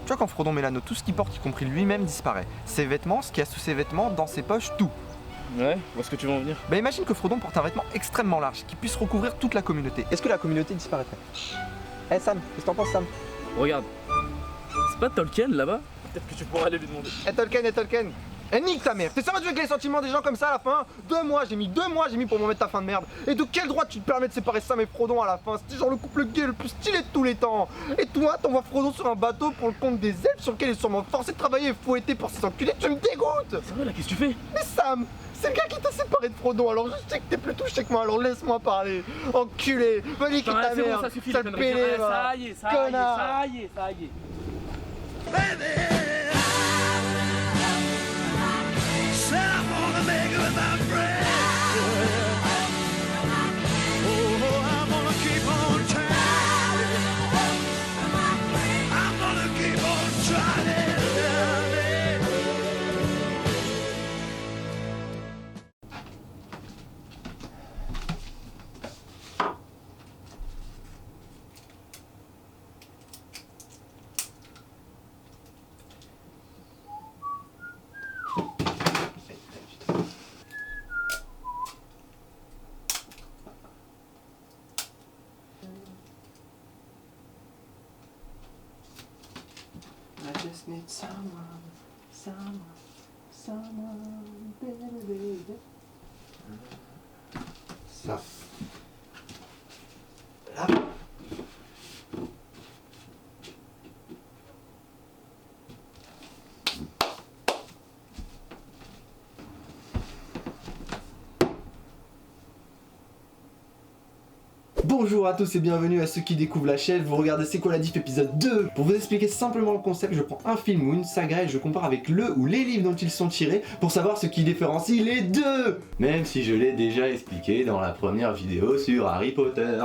Tu vois, quand Frodon met l'anneau, tout ce qu'il porte, y compris lui-même, disparaît. Ses vêtements, ce qu'il y a sous ses vêtements, dans ses poches, tout. Ouais, où est-ce que tu veux en venir? Bah imagine que Frodon porte un vêtement extrêmement large, qui puisse recouvrir toute la communauté. Est-ce que la communauté disparaîtrait? Eh Sam, qu'est-ce que t'en penses Sam? Regarde, c'est pas Tolkien là-bas? Peut-être que tu pourrais aller lui demander. Eh Tolkien Eh nique ta mère! T'es sérieux de jouer avec les sentiments des gens comme ça à la fin? 2 mois, j'ai mis 2 mois pour m'en mettre ta fin de merde. Et de quel droit tu te permets de séparer Sam et Frodon à la fin? C'était genre le couple gay le plus stylé de tous les temps. Et toi, t'envoies Frodon sur un bateau pour le compte des elfes sur lequel il est sûrement forcé de travailler et fouetté pour ses enculés, tu me dégoûtes! C'est vrai là, qu'est-ce que tu fais? Mais Sam, c'est le gars qui t'a séparé de Frodon, alors je sais que t'es plus touché que moi, alors laisse-moi parler. Enculé, va niquer ta C'est bon, mère, ça suffit, sale les pédé, conneries. va. Ça y est, ça y est, Connard. ça y est, ça y est. I just need someone, baby. Ça. Là. Bonjour à tous et bienvenue à ceux qui découvrent la chaîne, vous regardez C'est quoi la diff épisode 2. Pour vous expliquer simplement le concept, je prends un film ou une saga et je compare avec le ou les livres dont ils sont tirés pour savoir ce qui différencie les deux. Même si je l'ai déjà expliqué dans la première vidéo sur Harry Potter.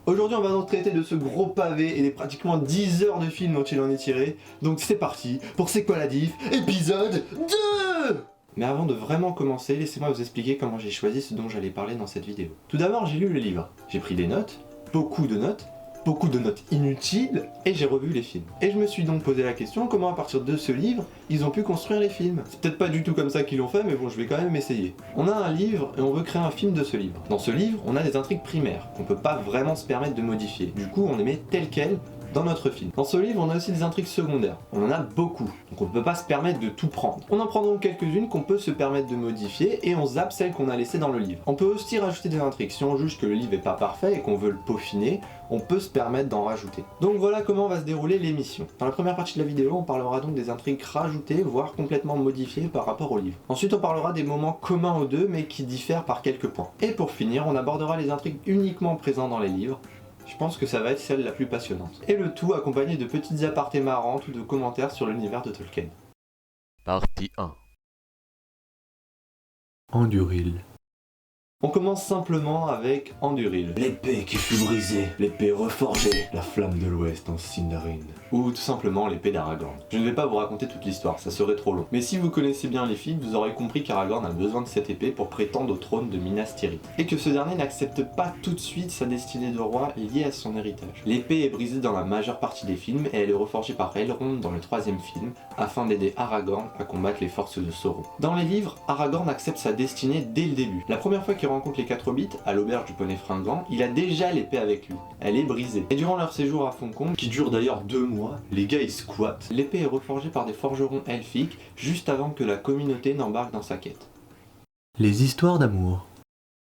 Aujourd'hui on va donc traiter de ce gros pavé et des pratiquement 10 heures de film dont il en est tiré. Donc c'est parti pour C'est quoi la diff épisode 2. Mais avant de vraiment commencer, laissez-moi vous expliquer comment j'ai choisi ce dont j'allais parler dans cette vidéo. Tout d'abord, j'ai lu le livre, j'ai pris des notes, beaucoup de notes inutiles, et j'ai revu les films. Et je me suis donc posé la question, comment à partir de ce livre, ils ont pu construire les films? C'est peut-être pas du tout comme ça qu'ils l'ont fait, mais bon, je vais quand même essayer. On a un livre, et on veut créer un film de ce livre. Dans ce livre, on a des intrigues primaires, qu'on peut pas vraiment se permettre de modifier. Du coup, on les met telles quelles dans notre film. Dans ce livre, on a aussi des intrigues secondaires. On en a beaucoup, donc on ne peut pas se permettre de tout prendre. On en prend donc quelques-unes qu'on peut se permettre de modifier et on zappe celles qu'on a laissées dans le livre. On peut aussi rajouter des intrigues. Si on juge que le livre est pas parfait et qu'on veut le peaufiner, on peut se permettre d'en rajouter. Donc voilà comment va se dérouler l'émission. Dans la première partie de la vidéo, on parlera donc des intrigues rajoutées, voire complètement modifiées par rapport au livre. Ensuite, on parlera des moments communs aux deux, mais qui diffèrent par quelques points. Et pour finir, on abordera les intrigues uniquement présentes dans les livres. Je pense que ça va être celle la plus passionnante. Et le tout accompagné de petites apartés marrantes ou de commentaires sur l'univers de Tolkien. Partie 1. Anduril. On commence simplement avec Anduril. L'épée qui fut brisée, l'épée reforgée, la flamme de l'Ouest en Sindarin. Ou tout simplement l'épée d'Aragorn. Je ne vais pas vous raconter toute l'histoire, ça serait trop long. Mais si vous connaissez bien les films, vous aurez compris qu'Aragorn a besoin de cette épée pour prétendre au trône de Minas Tirith. Et que ce dernier n'accepte pas tout de suite sa destinée de roi liée à son héritage. L'épée est brisée dans la majeure partie des films et elle est reforgée par Elrond dans le 3e film, afin d'aider Aragorn à combattre les forces de Sauron. Dans les livres, Aragorn accepte sa destinée dès le début. La première fois qu'il rencontre les 4 hobbits, à l'auberge du Poney Fringant, il a déjà l'épée avec lui. Elle est brisée. Et durant leur séjour à Foncombe, qui dure d'ailleurs 2 mois, les gars ils squattent. L'épée est reforgée par des forgerons elfiques, juste avant que la communauté n'embarque dans sa quête. Les histoires d'amour.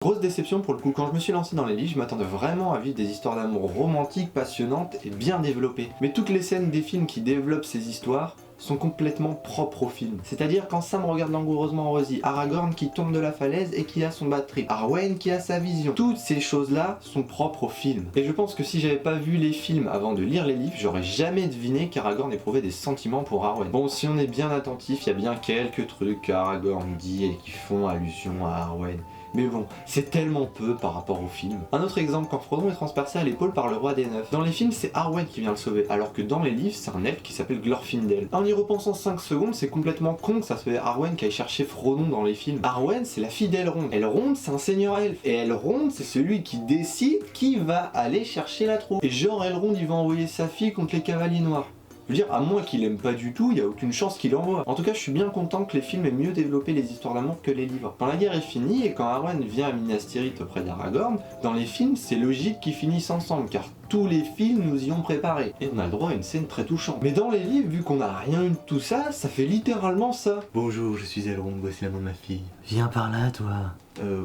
Grosse déception pour le coup, quand je me suis lancé dans les livres, je m'attendais vraiment à vivre des histoires d'amour romantiques, passionnantes et bien développées. Mais toutes les scènes des films qui développent ces histoires sont complètement propres au film. C'est-à-dire quand Sam regarde langoureusement Rosie, Aragorn qui tombe de la falaise et qui a son bad trip, Arwen qui a sa vision. Toutes ces choses-là sont propres au film. Et je pense que si j'avais pas vu les films avant de lire les livres, j'aurais jamais deviné qu'Aragorn éprouvait des sentiments pour Arwen. Bon, si on est bien attentif, il y a bien quelques trucs qu'Aragorn dit et qui font allusion à Arwen. Mais bon, c'est tellement peu par rapport au film. Un autre exemple, quand Frodon est transpercé à l'épaule par le roi des neufs. Dans les films, c'est Arwen qui vient le sauver, alors que dans les livres, c'est un elfe qui s'appelle Glorfindel. En y repensant 5 secondes, c'est complètement con que ça soit Arwen qui aille chercher Frodon dans les films. Arwen, c'est la fille d'Elrond. Elrond, c'est un seigneur elfe. Et Elrond, c'est celui qui décide qui va aller chercher la troupe. Et genre, Elrond, il va envoyer sa fille contre les cavaliers noirs. Je veux dire, à moins qu'il aime pas du tout, il y a aucune chance qu'il envoie. En tout cas, je suis bien content que les films aient mieux développé les histoires d'amour que les livres. Quand la guerre est finie et quand Arwen vient à Minas Tirith auprès d'Aragorn, dans les films, c'est logique qu'ils finissent ensemble, car tous les films nous y ont préparé. Et on a le droit à une scène très touchante. Mais dans les livres, vu qu'on n'a rien eu de tout ça, ça fait littéralement ça. Bonjour, je suis Elrond, voici la main de ma fille. Viens par là, toi.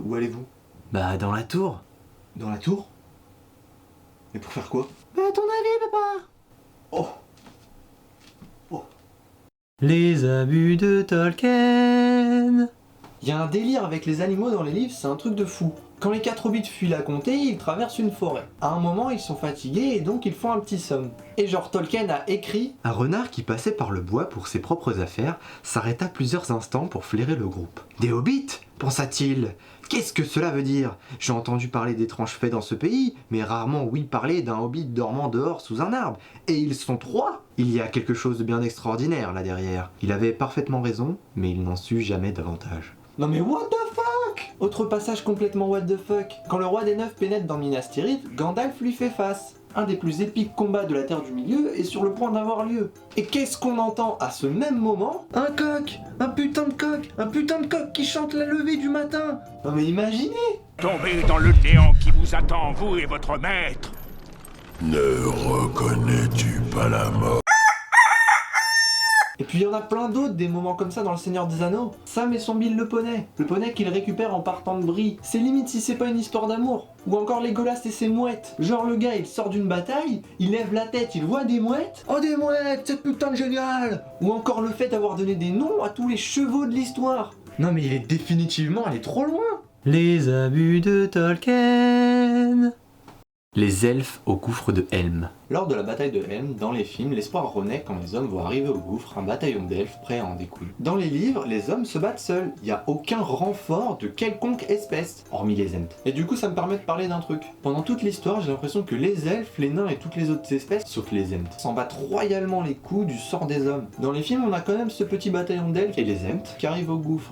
Où allez-vous? Bah, dans la tour. Dans la tour? Mais pour faire quoi? Bah, à ton avis, papa? Oh! Les abus de Tolkien. Il y a un délire avec les animaux dans les livres, c'est un truc de fou. Quand les 4 hobbits fuient la comté, ils traversent une forêt. À un moment, ils sont fatigués et donc ils font un petit somme. Et genre Tolkien a écrit: Un renard qui passait par le bois pour ses propres affaires s'arrêta plusieurs instants pour flairer le groupe. Des hobbits, pensa-t-il. Qu'est-ce que cela veut dire? J'ai entendu parler d'étranges faits dans ce pays, mais rarement ouï parler d'un hobbit dormant dehors sous un arbre. Et ils sont 3! Il y a quelque chose de bien extraordinaire là derrière. Il avait parfaitement raison, mais il n'en sut jamais davantage. Non mais what the fuck? Autre passage complètement what the fuck. Quand le roi des neufs pénètre dans Minas Tirith, Gandalf lui fait face. Un des plus épiques combats de la Terre du Milieu est sur le point d'avoir lieu. Et qu'est-ce qu'on entend à ce même moment? Un coq! Un putain de coq! Un putain de coq qui chante la levée du matin! Non mais imaginez! Tombez dans le néant qui vous attend, vous et votre maître. Ne reconnais-tu pas la mort? Et puis il y en a plein d'autres, des moments comme ça dans Le Seigneur des Anneaux. Sam et son Bill le poney qu'il récupère en partant de Brie. C'est limite si c'est pas une histoire d'amour. Ou encore Legolas et ses mouettes. Genre le gars il sort d'une bataille, il lève la tête, il voit des mouettes. Oh des mouettes, c'est putain de génial! Ou encore le fait d'avoir donné des noms à tous les chevaux de l'histoire. Non mais il est définitivement allé trop loin. Les abus de Tolkien. Les elfes au gouffre de Helm. Lors de la bataille de Helm, dans les films, l'espoir renaît quand les hommes voient arriver au gouffre un bataillon d'elfes prêt à en découdre. Dans les livres, les hommes se battent seuls, il n'y a aucun renfort de quelconque espèce, hormis les ents. Et du coup ça me permet de parler d'un truc. Pendant toute l'histoire, j'ai l'impression que les elfes, les nains et toutes les autres espèces, sauf les ents, s'en battent royalement les coups du sort des hommes. Dans les films, on a quand même ce petit bataillon d'elfes et les ents qui arrivent au gouffre.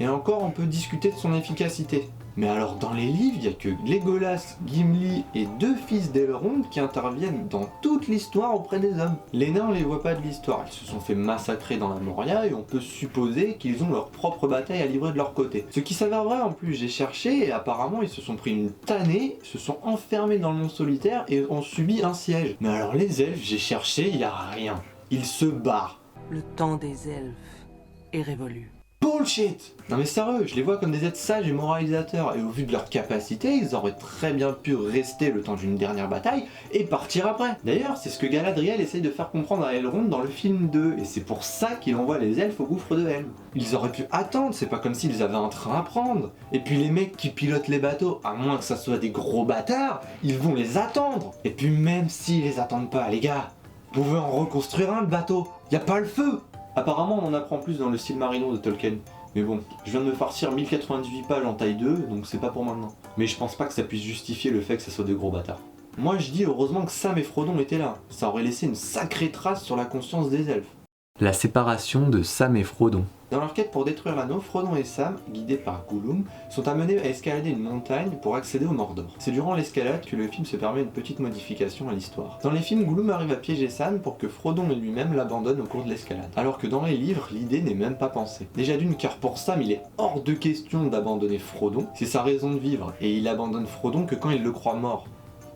Et encore, on peut discuter de son efficacité. Mais alors dans les livres, il n'y a que Legolas, Gimli et 2 fils d'Elrond qui interviennent dans toute l'histoire auprès des hommes. Les nains on les voit pas de l'histoire, ils se sont fait massacrer dans la Moria et on peut supposer qu'ils ont leur propre bataille à livrer de leur côté. Ce qui s'avère vrai en plus, j'ai cherché et apparemment ils se sont pris une tannée, se sont enfermés dans le monde solitaire et ont subi un siège. Mais alors les elfes, j'ai cherché, il n'y a rien. Ils se barrent. Le temps des elfes est révolu. Bullshit! Non mais sérieux, je les vois comme des êtres sages et moralisateurs, et au vu de leur capacité, ils auraient très bien pu rester le temps d'une dernière bataille et partir après. D'ailleurs, c'est ce que Galadriel essaye de faire comprendre à Elrond dans le film 2, et c'est pour ça qu'il envoie les elfes au gouffre de Helm. Ils auraient pu attendre, c'est pas comme s'ils avaient un train à prendre. Et puis les mecs qui pilotent les bateaux, à moins que ça soit des gros bâtards, ils vont les attendre. Et puis même s'ils les attendent pas, les gars, vous pouvez en reconstruire un, le bateau, y a pas le feu! Apparemment on en apprend plus dans le Silmarillion de Tolkien. Mais bon, je viens de me farcir 1098 pages en taille 2, donc c'est pas pour maintenant. Mais je pense pas que ça puisse justifier le fait que ça soit des gros bâtards. Moi je dis heureusement que Sam et Frodon étaient là, ça aurait laissé une sacrée trace sur la conscience des elfes. La séparation de Sam et Frodon. Dans leur quête pour détruire l'anneau, Frodon et Sam, guidés par Gollum, sont amenés à escalader une montagne pour accéder au Mordor. C'est durant l'escalade que le film se permet une petite modification à l'histoire. Dans les films, Gollum arrive à piéger Sam pour que Frodon et lui-même l'abandonnent au cours de l'escalade. Alors que dans les livres, l'idée n'est même pas pensée. Déjà d'une, car pour Sam, il est hors de question d'abandonner Frodon, c'est sa raison de vivre, et il abandonne Frodon que quand il le croit mort.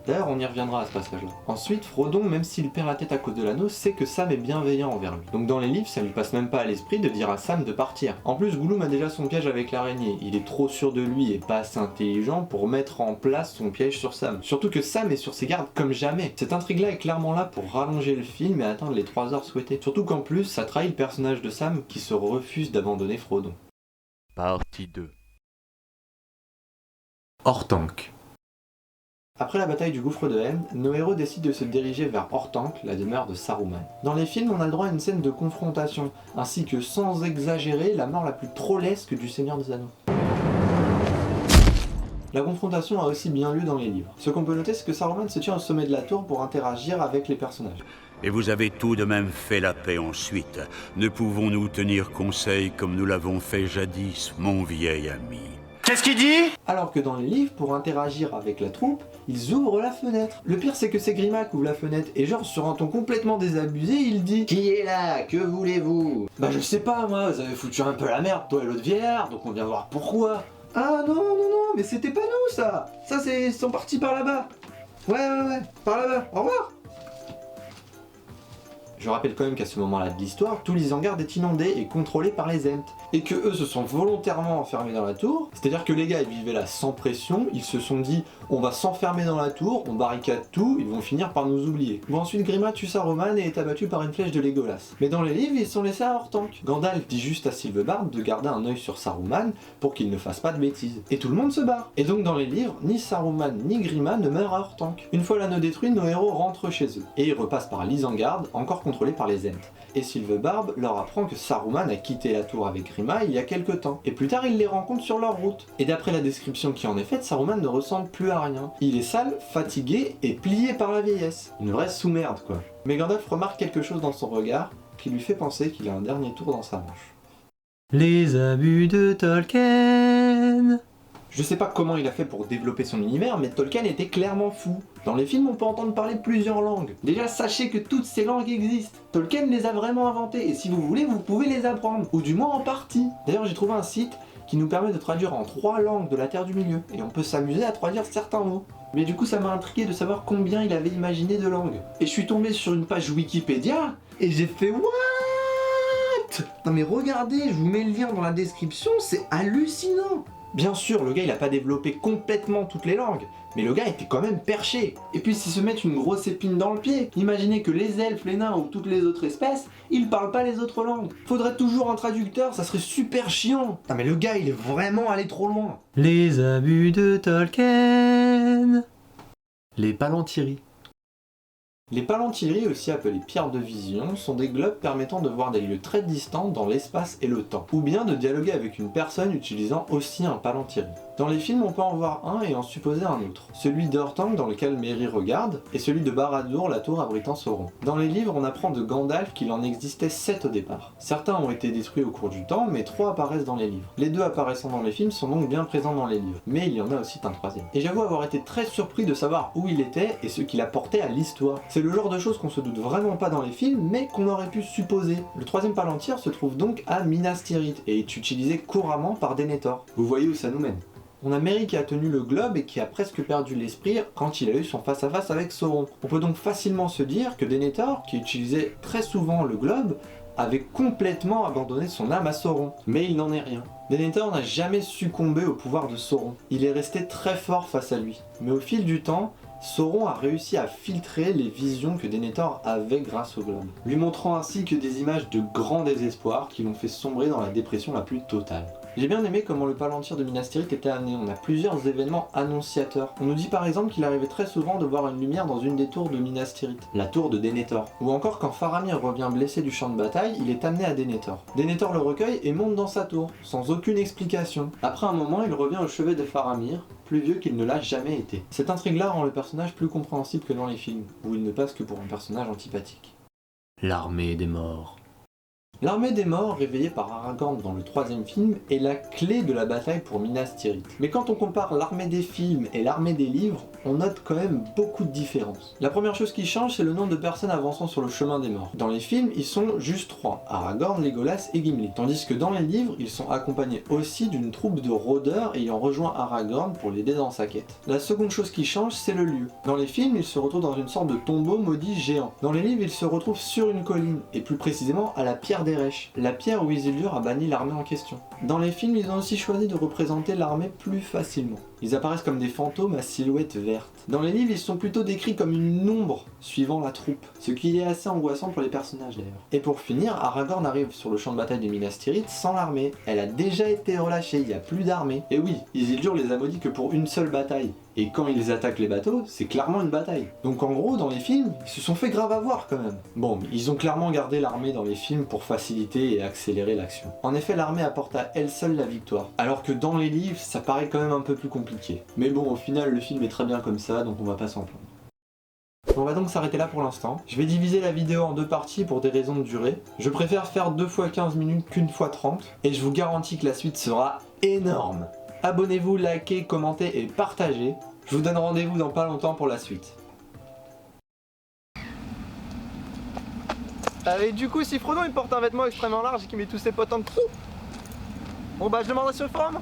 D'ailleurs, on y reviendra à ce passage-là. Ensuite, Frodon, même s'il perd la tête à cause de l'anneau, sait que Sam est bienveillant envers lui. Donc dans les livres, ça lui passe même pas à l'esprit de dire à Sam de partir. En plus, Gollum a déjà son piège avec l'araignée. Il est trop sûr de lui et pas assez intelligent pour mettre en place son piège sur Sam. Surtout que Sam est sur ses gardes comme jamais. Cette intrigue-là est clairement là pour rallonger le film et atteindre les 3 heures souhaitées. Surtout qu'en plus, ça trahit le personnage de Sam qui se refuse d'abandonner Frodon. Partie 2. Orthanc. Après la bataille du gouffre de Helm, nos héros décident de se diriger vers Orthanc, la demeure de Saruman. Dans les films, on a le droit à une scène de confrontation, ainsi que, sans exagérer, la mort la plus trollesque du Seigneur des Anneaux. La confrontation a aussi bien lieu dans les livres. Ce qu'on peut noter, c'est que Saruman se tient au sommet de la tour pour interagir avec les personnages. Et vous avez tout de même fait la paix ensuite. Ne pouvons-nous tenir conseil comme nous l'avons fait jadis, mon vieil ami? Qu'est-ce qu'il dit? Alors que dans les livres, pour interagir avec la troupe, ils ouvrent la fenêtre. Le pire, c'est que c'est Grima qui ouvre la fenêtre, et genre sur un ton complètement désabusé, il dit: Qui est là? Que voulez-vous? Bah je sais pas moi, vous avez foutu un peu la merde, toi et l'autre vieillard, donc on vient voir pourquoi. Ah non, non, non, mais c'était pas nous ça. Ça c'est, ils sont partis par là-bas. Ouais, par là-bas, au revoir. Je rappelle quand même qu'à ce moment-là de l'histoire, tout l'Isengard est inondé et contrôlé par les Ents. Et que eux se sont volontairement enfermés dans la tour, c'est-à-dire que les gars ils vivaient là sans pression, ils se sont dit on va s'enfermer dans la tour, on barricade tout, ils vont finir par nous oublier. Bon ensuite Grima tue Saruman et est abattu par une flèche de Legolas. Mais dans les livres ils sont laissés à hors tank. Gandalf dit juste à Silverbard de garder un œil sur Saruman pour qu'il ne fasse pas de bêtises. Et tout le monde se barre. Et donc dans les livres, ni Saruman ni Grima ne meurent à hors tank. Une fois l'anneau détruit, nos héros rentrent chez eux. Et ils repassent par l'Isengard, encore contrôlé par les Ents. Et Silverbard leur apprend que Saruman a quitté la tour avec Grima il y a quelques temps. Et plus tard, il les rencontre sur leur route. Et d'après la description qui en est faite, Saruman ne ressemble plus à rien. Il est sale, fatigué et plié par la vieillesse. Une vraie sous-merde quoi. Mais Gandalf remarque quelque chose dans son regard qui lui fait penser qu'il a un dernier tour dans sa manche. Les abus de Tolkien. Je sais pas comment il a fait pour développer son univers, mais Tolkien était clairement fou. Dans les films, on peut entendre parler plusieurs langues. Déjà, sachez que toutes ces langues existent. Tolkien les a vraiment inventées, et si vous voulez, vous pouvez les apprendre, ou du moins en partie. D'ailleurs, j'ai trouvé un site qui nous permet de traduire en 3 langues de la Terre du Milieu, et on peut s'amuser à traduire certains mots. Mais du coup, ça m'a intrigué de savoir combien il avait imaginé de langues. Et je suis tombé sur une page Wikipédia, et j'ai fait what? Non mais regardez, je vous mets le lien dans la description, c'est hallucinant. Bien sûr, le gars il a pas développé complètement toutes les langues, mais le gars était quand même perché. Et puis s'ils se mettent une grosse épine dans le pied, imaginez que les elfes, les nains ou toutes les autres espèces, ils parlent pas les autres langues. Faudrait toujours un traducteur, ça serait super chiant. Non mais le gars il est vraiment allé trop loin. Les abus de Tolkien. Les Palantiri. Les Palantiri, aussi appelés pierres de vision, sont des globes permettant de voir des lieux très distants dans l'espace et le temps, ou bien de dialoguer avec une personne utilisant aussi un Palantiri. Dans les films, on peut en voir un et en supposer un autre. Celui d'Orthanc dans lequel Merry regarde, et celui de Barad-dûr, la tour abritant Sauron. Dans les livres, on apprend de Gandalf qu'il en existait 7 au départ. Certains ont été détruits au cours du temps, mais 3 apparaissent dans les livres. Les 2 apparaissant dans les films sont donc bien présents dans les livres, mais il y en a aussi un 3e. Et j'avoue avoir été très surpris de savoir où il était et ce qu'il apportait à l'histoire. C'est le genre de choses qu'on se doute vraiment pas dans les films, mais qu'on aurait pu supposer. Le 3e Palantir se trouve donc à Minas Tirith, et est utilisé couramment par Denethor. Vous voyez où ça nous mène. On a Merry qui a tenu le globe et qui a presque perdu l'esprit quand il a eu son face-à-face avec Sauron. On peut donc facilement se dire que Denethor, qui utilisait très souvent le globe, avait complètement abandonné son âme à Sauron. Mais il n'en est rien. Denethor n'a jamais succombé au pouvoir de Sauron. Il est resté très fort face à lui. Mais au fil du temps, Sauron a réussi à filtrer les visions que Denethor avait grâce au globe, lui montrant ainsi que des images de grand désespoir qui l'ont fait sombrer dans la dépression la plus totale. J'ai bien aimé comment le Palantir de Minas Tirith était amené, on a plusieurs événements annonciateurs. On nous dit par exemple qu'il arrivait très souvent de voir une lumière dans une des tours de Minas Tirith, la tour de Denethor. Ou encore quand Faramir revient blessé du champ de bataille, il est amené à Denethor. Denethor le recueille et monte dans sa tour, sans aucune explication. Après un moment, il revient au chevet de Faramir, plus vieux qu'il ne l'a jamais été. Cette intrigue-là rend le personnage plus compréhensible que dans les films, où il ne passe que pour un personnage antipathique. L'armée des morts. L'armée des morts, réveillée par Aragorn dans le 3e film, est la clé de la bataille pour Minas Tirith. Mais quand on compare l'armée des films et l'armée des livres, on note quand même beaucoup de différences. La première chose qui change, c'est le nombre de personnes avançant sur le chemin des morts. Dans les films, ils sont juste 3, Aragorn, Legolas et Gimli. Tandis que dans les livres, ils sont accompagnés aussi d'une troupe de rôdeurs ayant rejoint Aragorn pour l'aider dans sa quête. La seconde chose qui change, c'est le lieu. Dans les films, ils se retrouvent dans une sorte de tombeau maudit géant. Dans les livres, ils se retrouvent sur une colline, et plus précisément à la pierre d'Erech, la pierre où Isildur a banni l'armée en question. Dans les films, ils ont aussi choisi de représenter l'armée plus facilement. Ils apparaissent comme des fantômes à silhouette verte. Dans les livres, ils sont plutôt décrits comme une ombre suivant la troupe, ce qui est assez angoissant pour les personnages d'ailleurs. Et pour finir, Aragorn arrive sur le champ de bataille de Minas Tirith sans l'armée. Elle a déjà été relâchée, il n'y a plus d'armée. Et oui, Isildur les a maudits que pour une seule bataille. Et quand ils attaquent les bateaux, c'est clairement une bataille. Donc en gros, dans les films, ils se sont fait grave avoir quand même. Bon, mais ils ont clairement gardé l'armée dans les films pour faciliter et accélérer l'action. En effet, l'armée apporte à elle seule la victoire. Alors que dans les livres, ça paraît quand même un peu plus compliqué. compliqué. Mais bon, au final, le film est très bien comme ça, donc on va pas s'en plaindre. On va donc s'arrêter là pour l'instant. Je vais diviser la vidéo en 2 parties pour des raisons de durée. Je préfère faire 2 fois 15 minutes qu'une fois 30, et je vous garantis que la suite sera énorme. Abonnez-vous, likez, commentez et partagez. Je vous donne rendez-vous dans pas longtemps pour la suite. Et du coup, si Frodon il porte un vêtement extrêmement large et qu'il met tous ses potes en dessous, bon bah je demanderai sur le forum.